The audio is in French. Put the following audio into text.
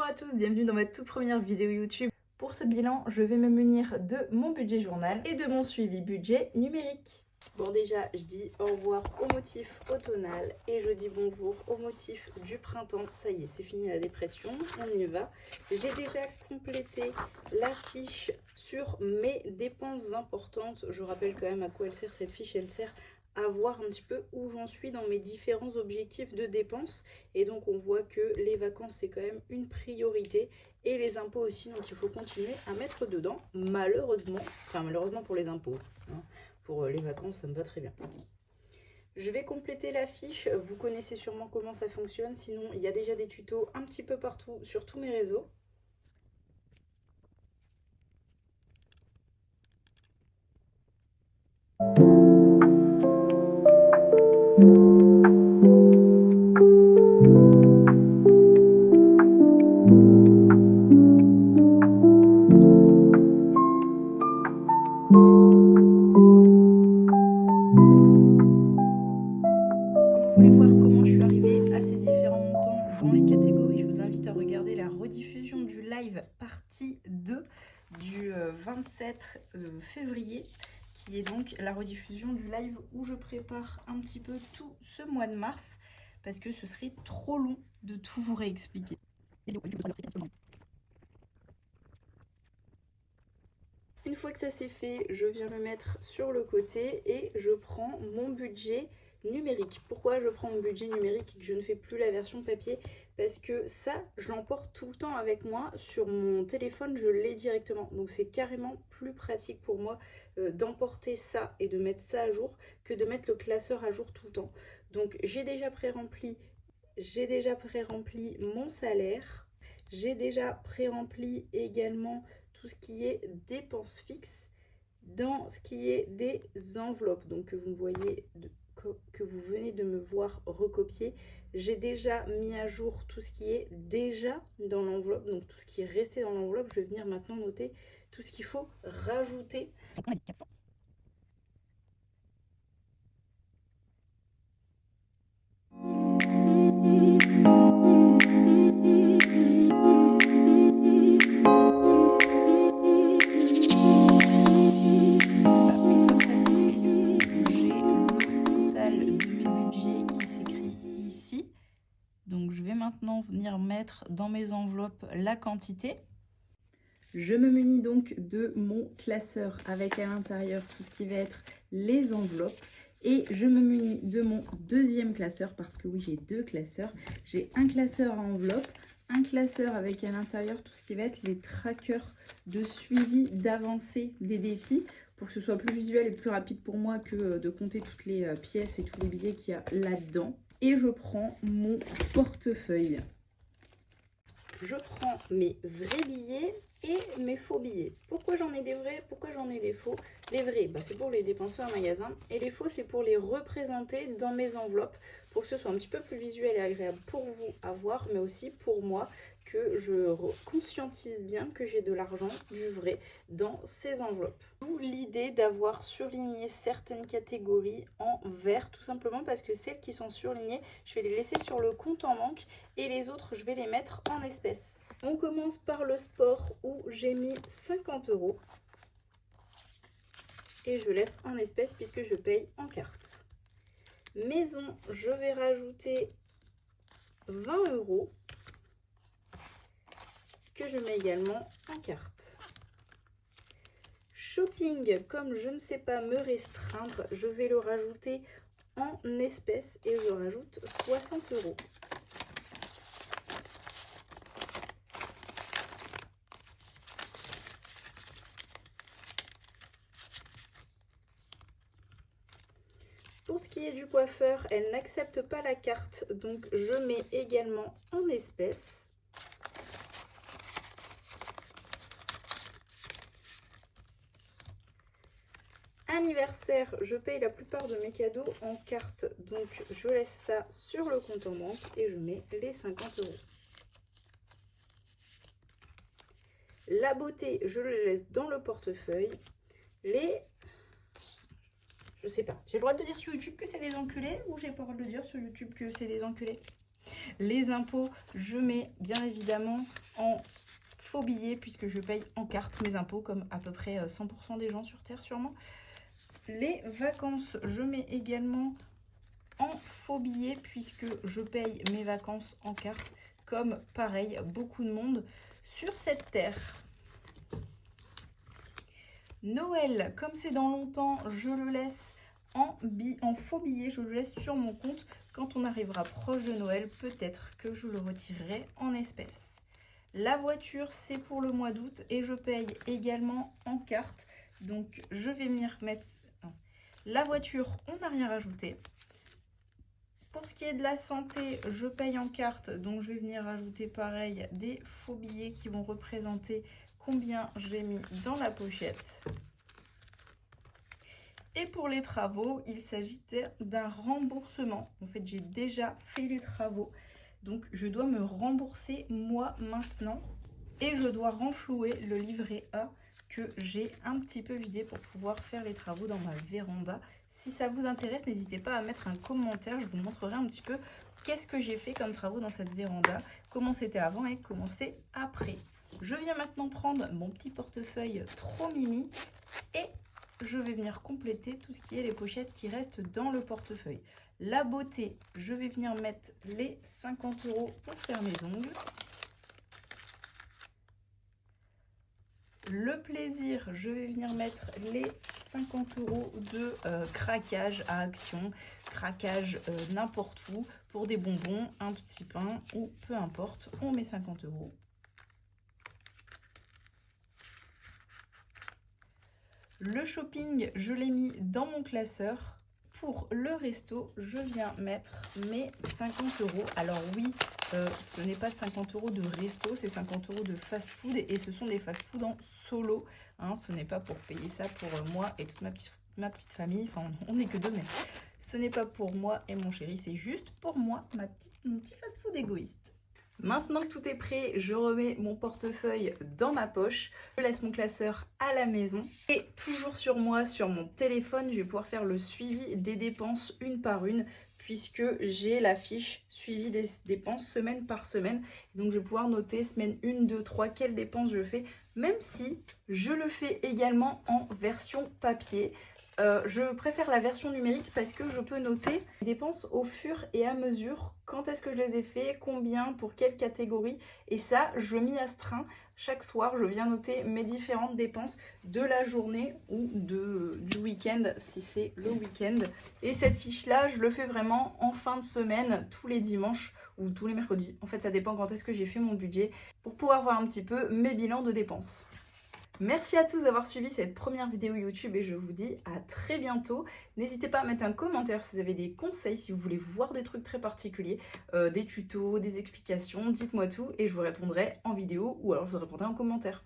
Hello à tous, bienvenue dans ma toute première vidéo YouTube. Pour ce bilan, je vais me munir de mon budget journal et de mon suivi budget numérique. Bon, déjà, je dis au revoir au motif automnal et je dis bonjour au motif du printemps. Ça y est, c'est fini la dépression, on y va. J'ai déjà complété la fiche sur mes dépenses importantes. Je rappelle quand même à quoi elle sert cette fiche. Elle sert à voir un petit peu où j'en suis dans mes différents objectifs de dépenses. Et donc on voit que les vacances c'est quand même une priorité et les impôts aussi, donc il faut continuer à mettre dedans, malheureusement, enfin malheureusement pour les impôts, hein. Pour les vacances ça me va très bien. Je vais compléter la fiche, vous connaissez sûrement comment ça fonctionne, sinon il y a déjà des tutos un petit peu partout sur tous mes réseaux. Vous voulez voir comment je suis arrivée à ces différents montants dans les catégories, je vous invite à regarder la rediffusion du live partie 2 du 27 février, qui est donc la rediffusion du live où je prépare un petit peu tout ce mois de mars, parce que ce serait trop long de tout vous réexpliquer. Une fois que ça c'est fait, je viens me mettre sur le côté et je prends mon budget numérique. Pourquoi je prends mon budget numérique et que je ne fais plus la version papier? Parce que ça, je l'emporte tout le temps avec moi. Sur mon téléphone, je l'ai directement. Donc c'est carrément plus pratique pour moi d'emporter ça et de mettre ça à jour que de mettre le classeur à jour tout le temps. Donc j'ai déjà pré-rempli mon salaire. J'ai déjà pré-rempli également tout ce qui est dépenses fixes dans ce qui est des enveloppes, donc que vous voyez, que vous venez de me voir recopier. J'ai déjà mis à jour tout ce qui est déjà dans l'enveloppe, donc tout ce qui est resté dans l'enveloppe. Je vais venir maintenant noter tout ce qu'il faut rajouter. Donc on a dit 400. Donc je vais maintenant venir mettre dans mes enveloppes la quantité. Je me munis donc de mon classeur avec à l'intérieur tout ce qui va être les enveloppes. Et je me munis de mon deuxième classeur, parce que oui, j'ai deux classeurs. J'ai un classeur à enveloppe, un classeur avec à l'intérieur tout ce qui va être les trackers de suivi d'avancée des défis, pour que ce soit plus visuel et plus rapide pour moi que de compter toutes les pièces et tous les billets qu'il y a là-dedans. Et je prends mon portefeuille. Je prends mes vrais billets et mes faux billets. Pourquoi j'en ai des vrais? Pourquoi j'en ai des faux? Les vrais, bah, c'est pour les dépenser en magasin. Et les faux, c'est pour les représenter dans mes enveloppes, pour que ce soit un petit peu plus visuel et agréable pour vous à voir, mais aussi pour moi, que je conscientise bien que j'ai de l'argent, du vrai, dans ces enveloppes. D'où l'idée d'avoir surligné certaines catégories en vert, tout simplement parce que celles qui sont surlignées, je vais les laisser sur le compte en banque et les autres, je vais les mettre en espèces. On commence par le sport où j'ai mis 50 € et je laisse en espèces puisque je paye en carte. Maison, je vais rajouter 20 € que je mets également en carte. Shopping, comme je ne sais pas me restreindre, je vais le rajouter en espèces et je rajoute 60 €. Pour ce qui est du coiffeur, elle n'accepte pas la carte, donc je mets également en espèces. Anniversaire, je paye la plupart de mes cadeaux en carte, donc je laisse ça sur le compte en banque et je mets les 50 €. La beauté, je le laisse dans le portefeuille. Je sais pas, j'ai le droit de dire sur YouTube que c'est des enculés ou j'ai pas le droit de dire sur YouTube que c'est des enculés? Les impôts, je mets bien évidemment en faux billets puisque je paye en carte mes impôts comme à peu près 100% des gens sur Terre sûrement. Les vacances, je mets également en faux billets puisque je paye mes vacances en carte comme pareil beaucoup de monde sur cette terre. Noël, comme c'est dans longtemps, je le laisse en faux billets, je le laisse sur mon compte. Quand on arrivera proche de Noël, peut-être que je le retirerai en espèces. La voiture, c'est pour le mois d'août et je paye également en carte. Donc, je vais venir mettre... Non. La voiture, on n'a rien rajouté. Pour ce qui est de la santé, je paye en carte. Donc, je vais venir rajouter pareil des faux billets qui vont représenter combien j'ai mis dans la pochette. Et pour les travaux, il s'agitait d'un remboursement. En fait, j'ai déjà fait les travaux. Donc, je dois me rembourser moi maintenant. Et je dois renflouer le livret A que j'ai un petit peu vidé pour pouvoir faire les travaux dans ma véranda. Si ça vous intéresse, n'hésitez pas à mettre un commentaire. Je vous montrerai un petit peu qu'est-ce que j'ai fait comme travaux dans cette véranda, comment c'était avant et comment c'est après. Je viens maintenant prendre mon petit portefeuille trop mimi et je vais venir compléter tout ce qui est les pochettes qui restent dans le portefeuille. La beauté, je vais venir mettre les 50 € pour faire mes ongles. Le plaisir, je vais venir mettre les 50 € de craquage à Action, craquage n'importe où, pour des bonbons, un petit pain ou peu importe, on met 50 €. Le shopping, je l'ai mis dans mon classeur. Pour le resto, je viens mettre mes 50 €. Alors oui, ce n'est pas 50 € de resto, c'est 50 € de fast-food. Et ce sont des fast-food en solo. Hein, ce n'est pas pour payer ça pour moi et toute ma petite famille. Enfin, on n'est que deux, mais ce n'est pas pour moi et mon chéri. C'est juste pour moi, mon petit fast-food égoïste. Maintenant que tout est prêt, je remets mon portefeuille dans ma poche. Je laisse mon classeur à la maison. Et toujours sur moi, sur mon téléphone, je vais pouvoir faire le suivi des dépenses une par une, puisque j'ai la fiche suivi des dépenses semaine par semaine. Donc je vais pouvoir noter semaine 1, 2, 3 quelles dépenses je fais, même si je le fais également en version papier. Je préfère la version numérique parce que je peux noter les dépenses au fur et à mesure, quand est-ce que je les ai fait, combien, pour quelle catégorie. Et ça, je m'y astreins. Chaque soir, je viens noter mes différentes dépenses de la journée ou du week-end, si c'est le week-end. Et cette fiche-là, je le fais vraiment en fin de semaine, tous les dimanches ou tous les mercredis. En fait, ça dépend quand est-ce que j'ai fait mon budget, pour pouvoir voir un petit peu mes bilans de dépenses. Merci à tous d'avoir suivi cette première vidéo YouTube et je vous dis à très bientôt. N'hésitez pas à mettre un commentaire si vous avez des conseils, si vous voulez voir des trucs très particuliers, des tutos, des explications, dites-moi tout et je vous répondrai en vidéo ou alors je vous répondrai en commentaire.